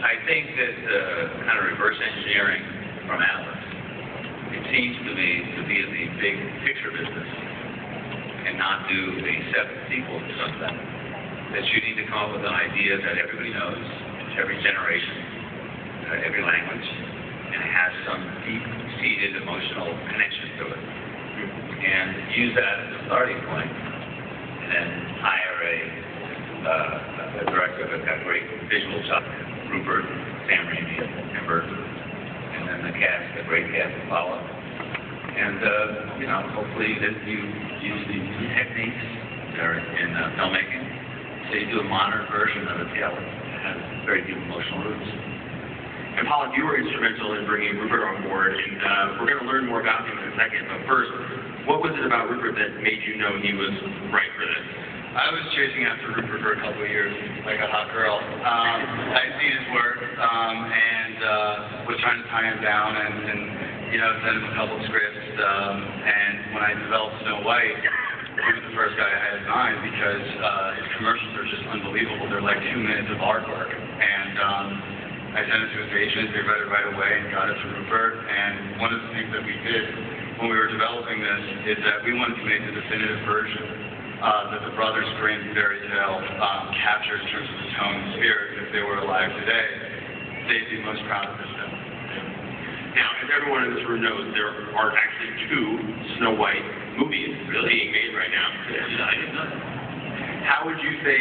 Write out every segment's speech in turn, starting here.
I think that kind of reverse engineering from Atlas, it seems to me to be in the big picture business and not do the 7 sequels to something. That you need to come up with an idea that everybody knows, every generation, every language, and it has some deep-seated emotional connection to it. And use that as a starting point, and then hire a director that's got great visual shot, Rupert, Sam Raimi, and Burton, and then the cast, a great cast to follow. And, hopefully that you use these new techniques that are in filmmaking, so you do a modern version of a tale that has very deep emotional roots. And Pollock, you were instrumental in bringing Rupert on board, and we're going to learn more about him in a second. But first, what was it about Rupert that made you know he was right for this? I was chasing after Rupert for a couple of years, like a hot girl. I'd seen his work and was trying to tie him down and send him a couple of scripts. And when I developed Snow White, he was the first guy I had in mind because his commercials are just unbelievable. They're like 2 minutes of artwork. And I sent it to his agent. They read it right away and got it to Rupert. And one of the things that we did when we were developing this is that we wanted to make the definitive version that the Brothers Grimm fairy tale captured in terms of the tone and spirit. If they were alive today, they'd be most proud of this film. Now, as everyone in this room knows, there are actually 2 Snow White movies being made right now. I didn't know that. How would you say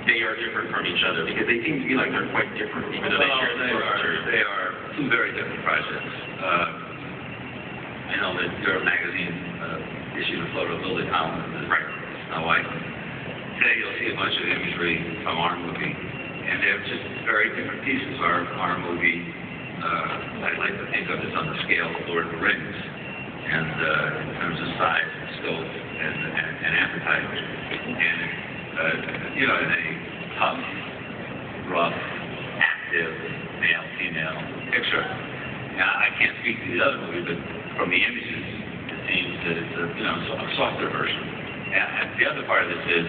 they are different from each other? Because they seem to be like they're quite different, even though they share the source. They are 2 very different projects. The Europe magazine issued a photoability column of Snow White. Today you'll see a bunch of imagery from our movie, and they're just very different pieces. Our movie, I like to think of as on the scale of Lord of the Rings, and in terms of size and scope and appetite, and in a tough, rough, active male-female picture. Now I can't speak to the other movie, but from the images, it seems that it's a softer version. And the other part of this is,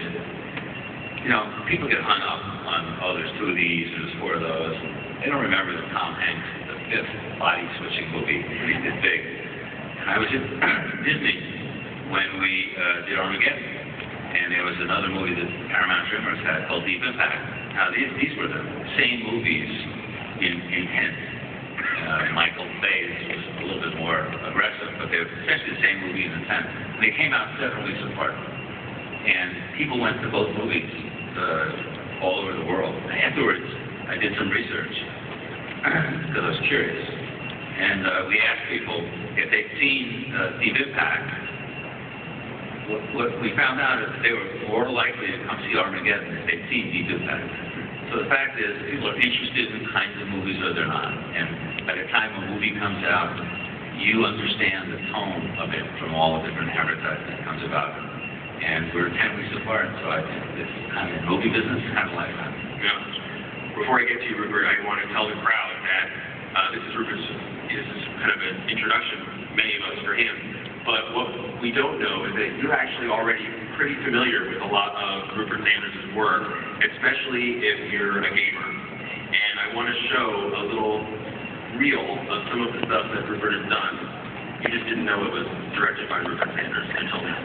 people get hung up on, there's 2 of these, and there's 4 of those. They don't remember that Tom Hanks, the 5th body-switching movie, when he did Big. And I was at Disney when we did Armageddon. And there was another movie that Paramount Dreamers had called Deep Impact. Now, these were the same movies in intent. Michael Bay's was a little bit more aggressive, but they're essentially the same movie in intent. And they came out 7 weeks apart. And people went to both movies all over the world. And afterwards, I did some research because I was curious. And we asked people if they'd seen Deep Impact. What we found out is that they were more likely to come see Armageddon if they'd seen Deep Impact. So the fact is, people are interested in kinds of movies or they're not. And by the time a movie comes out, you understand the tone of it from all the different advertising that comes about it. And we're 10 weeks apart, so I think this kind of movie business is kind of lifetime. Yeah. Before I get to you, Rupert, I want to tell the crowd that this is kind of an introduction, many of us, for him. But what we don't know is that you're actually already pretty familiar with a lot of Rupert Sanders' work, especially if you're a gamer. And I want to show a little reel of some of the stuff that Rupert has done. You just didn't know it was directed by Rupert Sanders until now.